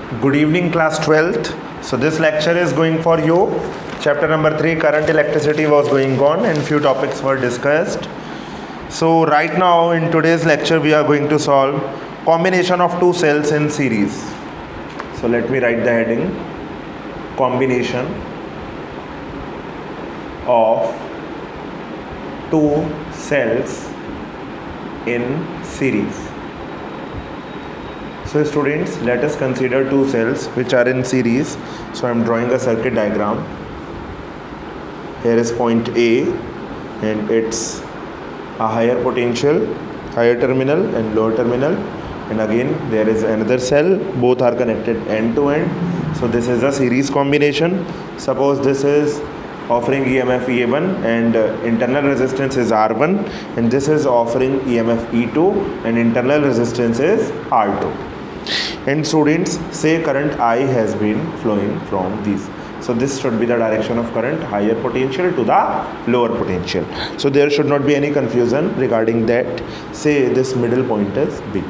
Good evening, class 12th. So this lecture is going for you. Chapter number 3, current electricity was going on and few topics were discussed. So right now in today's lecture we are going to solve combination of two cells in series. So let me write the heading: combination of two cells in series. So students, let us consider two cells which are in series. So I am drawing a circuit diagram. Here is point A and it's a higher potential, higher terminal and lower terminal, and again there is another cell, both are connected end to end. So this is a series combination. Suppose this is offering EMF E1 and internal resistance is R1, and this is offering EMF E2 and internal resistance is R2. And students, say current I has been flowing from these. So this should be the direction of current, higher potential to the lower potential. So there should not be any confusion regarding that. Say this middle point is B.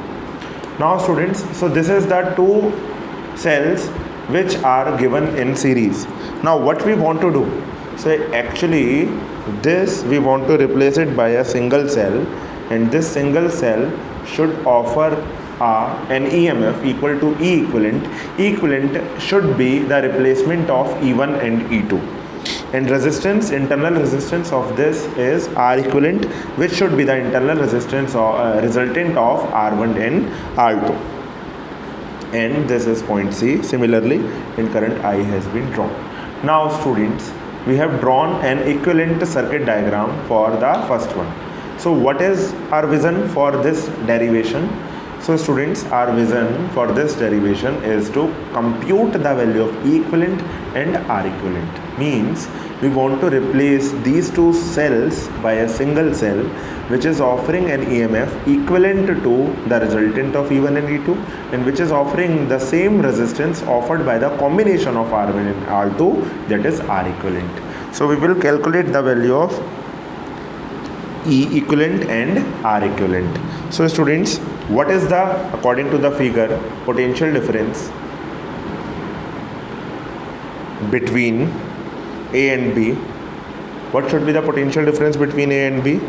Now students, so this is the two cells which are given in series. Now what we want to do? So actually this we want to replace it by a single cell, and this single cell should offer an EMF equal to E equivalent. Equivalent should be the replacement of E1 and E2, and resistance, internal resistance of this is R equivalent, which should be the internal resistance or resultant of R1 and R2. And this is point C. Similarly, in current I has been drawn. Now students, we have drawn an equivalent circuit diagram for the first one. So what is our vision for this derivation? So students, our vision for this derivation is to compute the value of E equivalent and R equivalent. Means we want to replace these two cells by a single cell which is offering an EMF equivalent to the resultant of E1 and E2, and which is offering the same resistance offered by the combination of R1 and R2, that is R equivalent. So we will calculate the value of E equivalent and R equivalent. So students, what is the, according to the figure, potential difference between A and B? What should be the potential difference between A and B?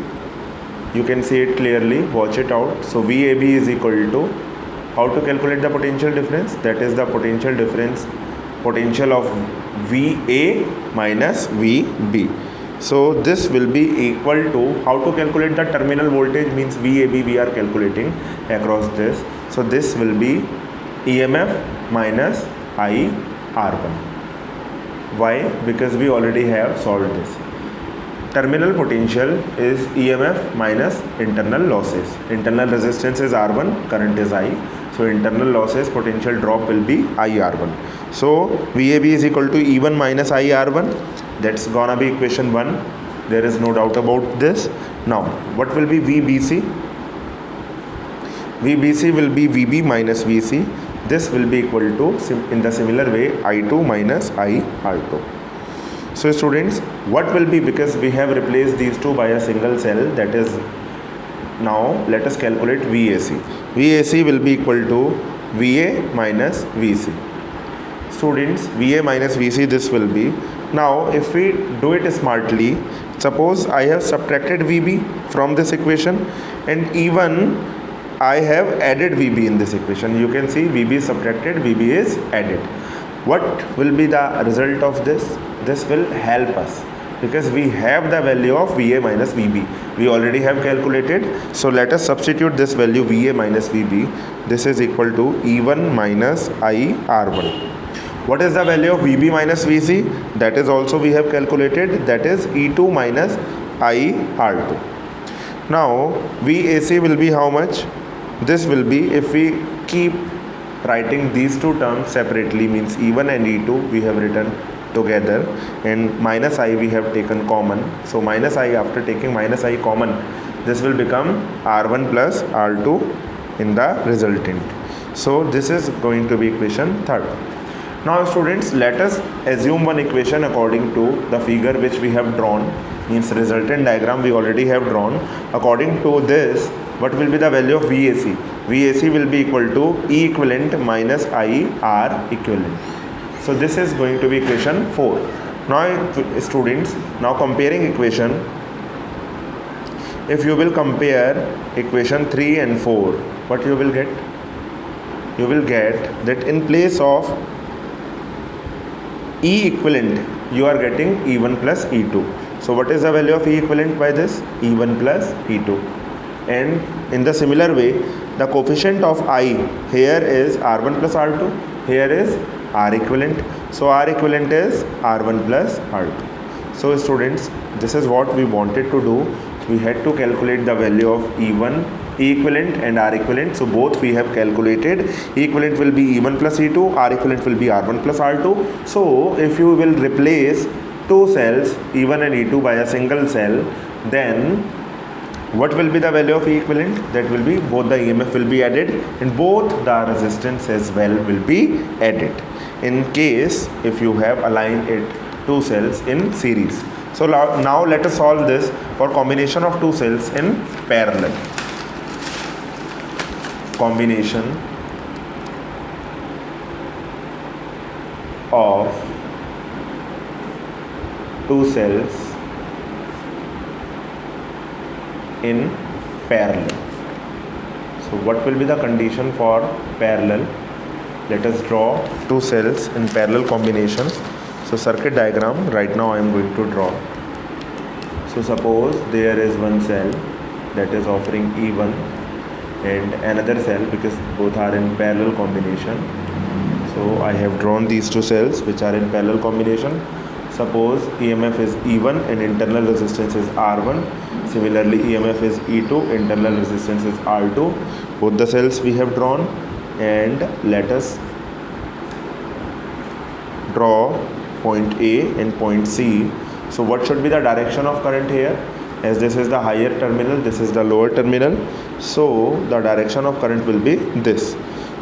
You can see it clearly, watch it out. So VAB is equal to, how to calculate the potential difference? That is the potential difference, potential of VA minus VB. So this will be equal to, how to calculate the terminal voltage? Means VAB we are calculating across this. So this will be EMF minus IR1. Why? Because we already have solved this. Terminal potential is EMF minus internal losses. Internal resistance is R1, current is I. So internal losses, potential drop will be IR1. So VAB is equal to E1 minus IR1. That's gonna be equation 1. There is no doubt about this. Now what will be VBC? VBC will be VB minus VC. This will be equal to, in the similar way, I2 minus IR2. So students, what will be, because we have replaced these two by a single cell, that is, now let us calculate VAC. VAC will be equal to VA minus VC. Students, VA minus VC, this will be, now if we do it smartly, suppose I have subtracted VB from this equation, and even I have added VB in this equation. You can see VB is subtracted, VB is added. What will be the result of this? This will help us because we have the value of VA minus VB. We already have calculated. So let us substitute this value VA minus VB. This is equal to E1 minus IR1. What is the value of VB minus VC? That is also we have calculated. That is E2 minus IR2. Now VAC will be how much? This will be, if we keep writing these two terms separately, means E1 and E2 we have written together, and minus I we have taken common. So minus I, after taking minus I common, this will become R1 plus R2 in the resultant. So this is going to be equation 3rd. Now students, let us assume one equation according to the figure which we have drawn, means resultant diagram we already have drawn. According to this, what will be the value of VAC? VAC will be equal to E equivalent minus I R equivalent. So this is going to be equation 4. Now students, now comparing equation, if you will compare equation 3 and 4, what you will get? You will get that in place of E equivalent, you are getting E1 plus E2. So what is the value of E equivalent by this? E1 plus E2. And in the similar way, the coefficient of I here is R1 plus R2, here is R equivalent. So R equivalent is R1 plus R2. So students, this is what we wanted to do. We had to calculate the value of E1, E equivalent and R equivalent. So both we have calculated. E equivalent will be E1 plus E2, R equivalent will be R1 plus R2. So if you will replace two cells E1 and E2 by a single cell, then what will be the value of E equivalent? That will be both the EMF will be added and both the resistance as well will be added, in case if you have aligned it two cells in series. So now let us solve this for combination of two cells in parallel. Combination of two cells in parallel. So what will be the condition for parallel? Let us draw two cells in parallel combination. So circuit diagram right now I am going to draw. So suppose there is one cell that is offering E1 and another cell, because both are in parallel combination. So I have drawn these two cells which are in parallel combination. Suppose EMF is E1 and internal resistance is R1. Similarly, EMF is E2, internal resistance is R2. Both the cells we have drawn, and let us draw point A and point C. So what should be the direction of current here? As this is the higher terminal, this is the lower terminal. So the direction of current will be this.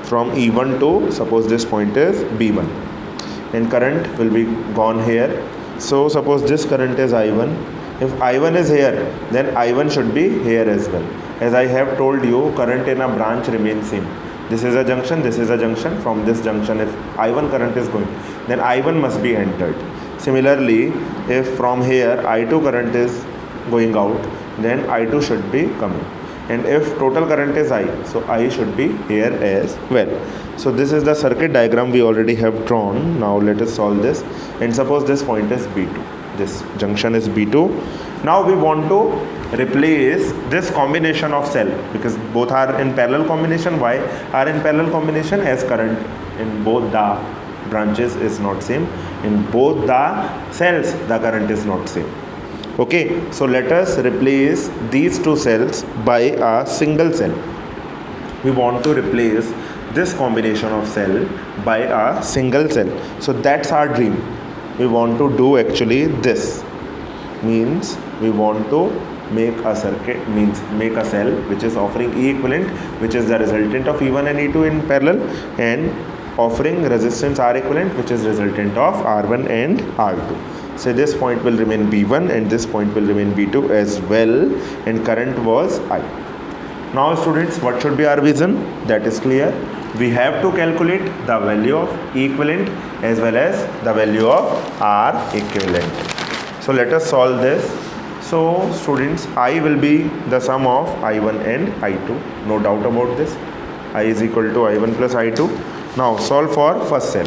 From E1 to, suppose this point is B1. And current will be gone here. So suppose this current is I1. If I1 is here, then I1 should be here as well. As I have told you, current in a branch remains same. This is a junction, this is a junction. From this junction, if I1 current is going, then I1 must be entered. Similarly, if from here I2 current is going out, then I2 should be coming. And if total current is I, so I should be here as well. So this is the circuit diagram we already have drawn. Now let us solve this. And suppose this point is B2. This junction is B2. Now we want to replace this combination of cell, because both are in parallel combination. Why are in parallel combination? As current in both the branches is not same. In both the cells, the current is not same. Okay, so let us replace these two cells by a single cell. We want to replace this combination of cell by a single cell. So that's our dream. We want to do actually this. Means we want to make a circuit, means make a cell which is offering E equivalent, which is the resultant of E1 and E2 in parallel, and offering resistance R equivalent, which is resultant of R1 and R2. So this point will remain B1 and this point will remain B2 as well, and current was I. Now students, what should be our vision? That is clear. We have to calculate the value of E equivalent as well as the value of R equivalent. So let us solve this. So students, I will be the sum of I1 and I2. No doubt about this. I is equal to I1 plus I2. Now solve for first cell.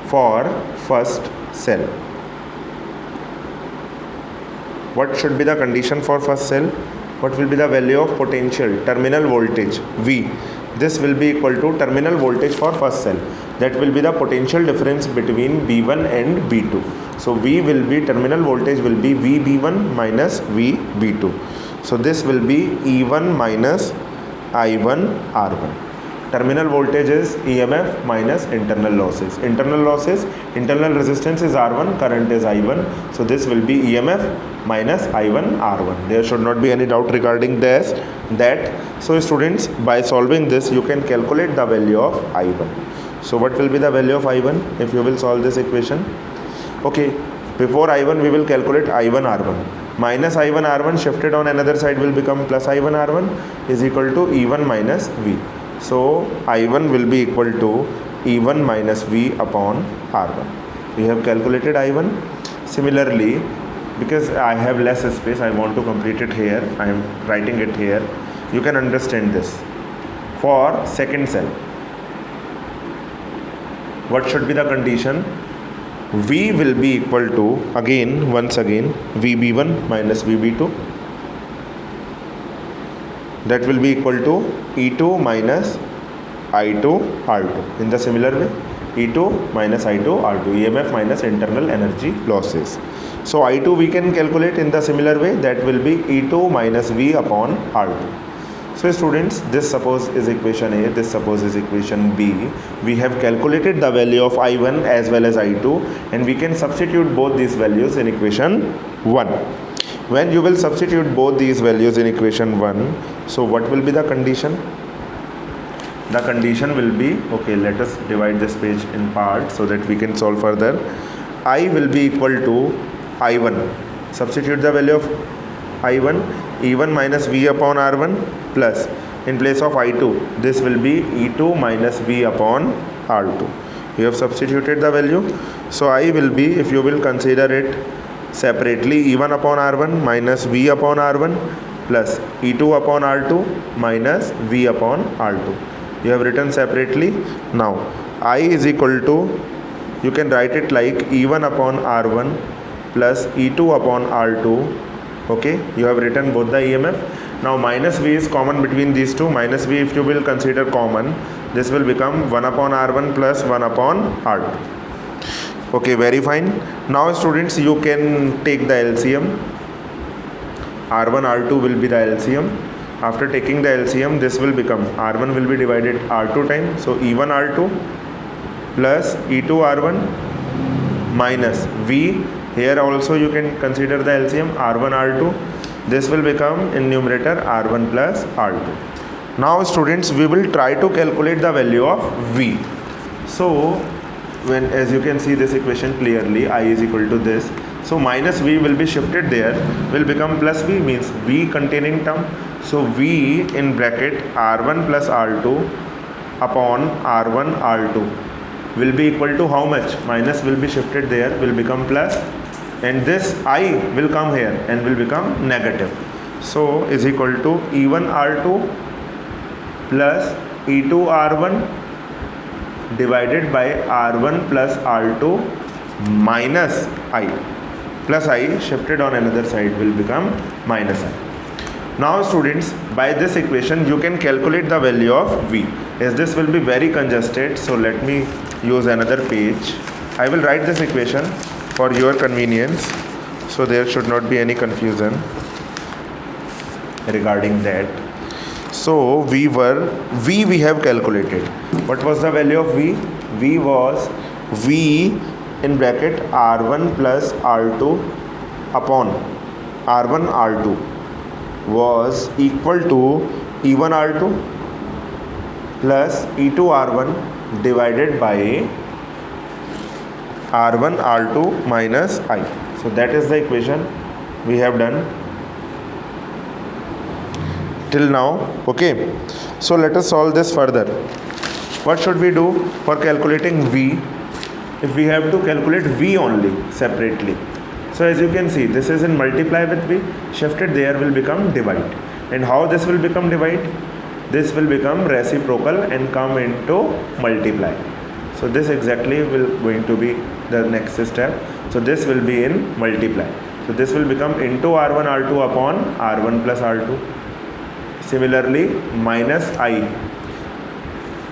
For first cell, what should be the condition for first cell? What will be the value of potential terminal voltage V? This will be equal to terminal voltage for first cell. That will be the potential difference between B1 and B2. So V will be, terminal voltage will be VB1 minus VB2. So this will be E1 minus I1 R1. Terminal voltage is EMF minus internal losses. Internal resistance is R1, current is I1. So this will be EMF minus I1 R1. There should not be any doubt regarding this, that. So students, by solving this, you can calculate the value of I1. So what will be the value of I1 if you will solve this equation? Okay, before I1 we will calculate I1 R1. minus I1 R1 shifted on another side will become plus I1 R1 is equal to E1 minus V. So I1 will be equal to E1 minus V upon R1. We have calculated I1. Similarly, because I have less space, I want to complete it here. I am writing it here. You can understand this. For second cell, what should be the condition? V will be equal to, once again, VB1 minus VB2. That will be equal to E2 minus I2 R2. In the similar way, E2 minus I2 R2, EMF minus internal energy losses. So I2 we can calculate in the similar way, that will be E2 minus V upon R2. So students, this suppose is equation A, this suppose is equation B. We have calculated the value of I1 as well as I2, and we can substitute both these values in equation 1. When you will substitute both these values in equation 1, so what will be the condition? The condition will be, okay, let us divide this page in parts so that we can solve further. I will be equal to I1. Substitute the value of I1, E1 minus V upon R1 plus, in place of I2, this will be E2 minus V upon R2. You have substituted the value. So I will be, if you will consider it separately, E1 upon R1 minus V upon R1 plus E2 upon R2 minus V upon R2. You have written separately. Now I is equal to, you can write it like E1 upon R1 plus E2 upon R2. Okay, you have written both the EMF. Now minus V is common between these two. Minus V, if you will consider common, this will become 1 upon R1 plus 1 upon R2. Okay, very fine. Now students, you can take the LCM. R1 R2 will be the LCM. After taking the LCM, this will become, R1 will be divided R2 times, so E1 R2 plus E2 R1 minus V. Here also you can consider the LCM, R1 R2. This will become in numerator R1 plus R2. Now students, we will try to calculate the value of V. So when, as you can see this equation clearly, I is equal to this. So minus V will be shifted there, will become plus V, means V containing term. So V in bracket R1 plus R2 upon R1 R2 will be equal to how much? Minus will be shifted there, will become plus, and this I will come here and will become negative. So is equal to E1 R2 plus E2 R1 divided by R1 plus R2 minus I. Plus I shifted on another side will become minus I. Now students, by this equation you can calculate the value of V. As this will be very congested, so let me use another page. I will write this equation for your convenience, so there should not be any confusion regarding that. So V we have calculated. What was the value of V? V was V in bracket R1 plus R2 upon R1 R2 was equal to E1 R2 plus E2 R1 divided by R1 R2 minus I. So that is the equation we have done till now. Okay, so let us solve this further. What should we do for calculating V? If we have to calculate V only separately, so as you can see, this is in multiply with V, shifted there will become divide. And how this will become divide? This will become reciprocal and come into multiply. So this exactly will going to be the next step. So this will be in multiply. So this will become into R1 R2 upon R1 plus R2. Similarly, minus I.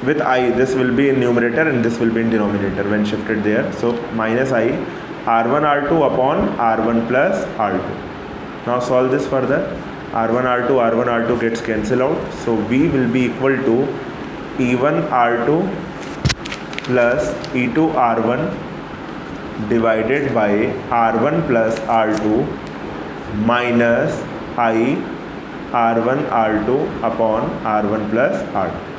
With I, this will be in numerator and this will be in denominator when shifted there. So minus I, R1 R2 upon R1 plus R2. Now solve this further. R1 R2 gets cancelled out. So V will be equal to E1 R2 plus E2 R1 divided by R1 plus R2 minus I R1 R2 upon R1 plus R2.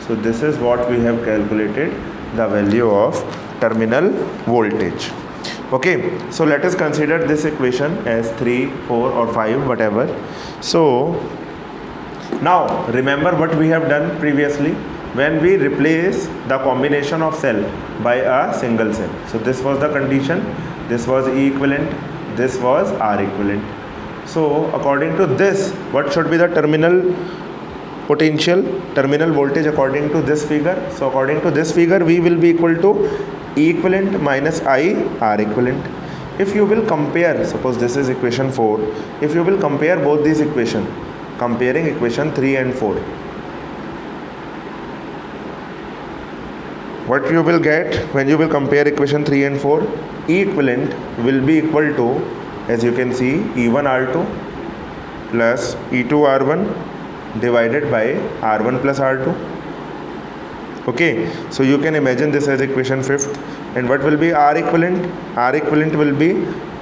So this is what we have calculated, the value of terminal voltage. Okay, so let us consider this equation as 3, 4 or 5, whatever. So now remember what we have done previously when we replace the combination of cell by a single cell. So this was the condition, this was E equivalent, this was R equivalent. So according to this, what should be the terminal potential, terminal voltage according to this figure? So according to this figure, V will be equal to E equivalent minus I R equivalent. If you will compare, suppose this is equation 4, if you will compare both these equations, comparing equation 3 and 4, what you will get when you will compare equation 3 and 4? E equivalent will be equal to, as you can see, E1 R2 plus E2 R1 divided by R1 plus R2. Okay, so you can imagine this as equation 5th. And what will be R equivalent? R equivalent will be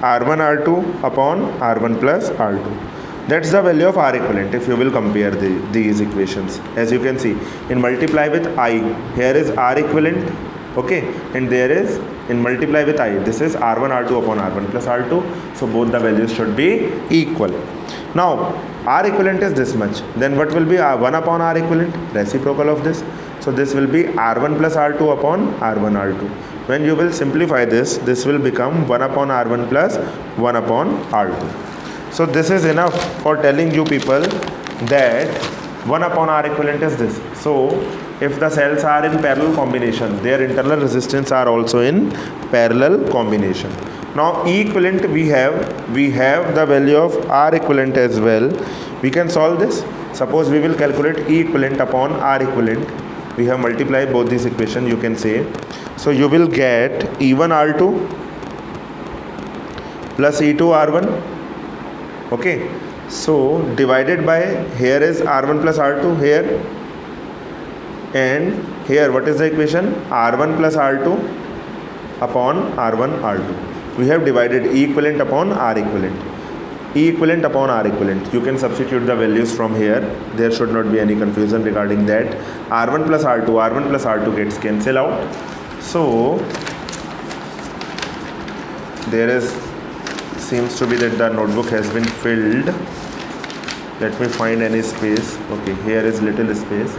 R1 R2 upon R1 plus R2. That's the value of R equivalent if you will compare these equations. As you can see, in multiply with I, here is R equivalent, okay, and there is in multiply with I, this is R1 R2 upon R1 plus R2. So both the values should be equal. Now R equivalent is this much, then what will be 1 upon R equivalent? Reciprocal of this. So this will be R1 plus R2 upon R1 R2. When you will simplify this, this will become 1 upon R1 plus 1 upon R2. So this is enough for telling you people that 1 upon R equivalent is this. So if the cells are in parallel combination, their internal resistance are also in parallel combination. Now E equivalent we have the value of R equivalent as well. We can solve this. Suppose we will calculate E equivalent upon R equivalent. We have multiplied both these equations, you can say. So you will get E1 R2 plus E2 R1. Okay, so divided by, here is R1 plus R2 here, and here what is the equation? R1 plus R2 upon R1 R2. We have divided E equivalent upon R equivalent. E equivalent upon R equivalent. You can substitute the values from here. There should not be any confusion regarding that. R1 plus R2 gets cancelled out. So there is, seems to be that the notebook has been filled. Let me find any space. Okay, here is little space,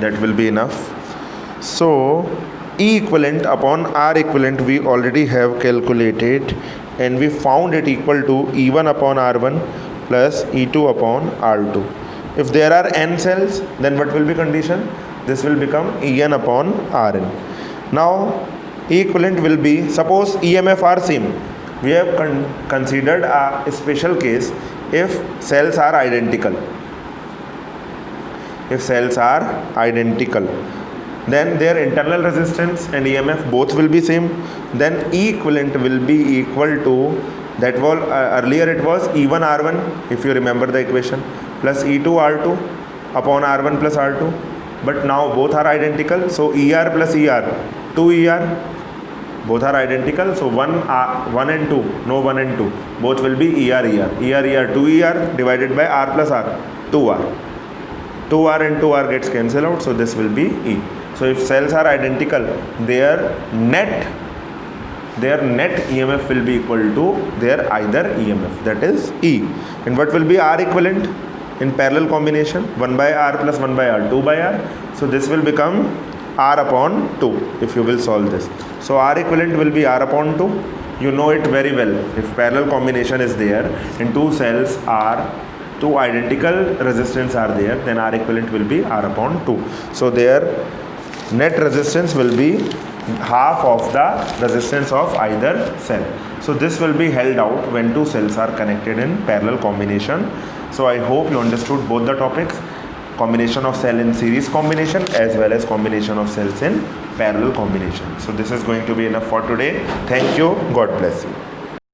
that will be enough. So E equivalent upon R equivalent we already have calculated, and we found it equal to E1 upon R1 plus E2 upon R2. If there are n cells, then what will be condition? This will become En upon Rn. Now E equivalent will be, suppose EMF are same. We have considered a special case if cells are identical. If cells are identical, then their internal resistance and EMF both will be same. Then E equivalent will be equal to, that was earlier it was E1 R1, if you remember the equation, plus E2 R2 upon R1 plus R2. But now both are identical, so ER plus ER, 2 ER, both are identical, so 1 and 2, no 1 and 2, both will be ER, 2 ER divided by R plus R, 2R. 2R and 2R gets cancelled out, so this will be E. So if cells are identical, their net EMF will be equal to their either EMF, that is E. And what will be R equivalent in parallel combination? 1 by R plus 1 by R, 2 by R. So this will become R upon 2 if you will solve this. So R equivalent will be R upon 2. You know it very well. If parallel combination is there and two cells are, two identical resistance are there, then R equivalent will be R upon 2. So their net resistance will be half of the resistance of either cell. So this will be held out when two cells are connected in parallel combination. So I hope you understood both the topics, combination of cell in series combination as well as combination of cells in parallel combination. So this is going to be enough for today. Thank you. God bless you.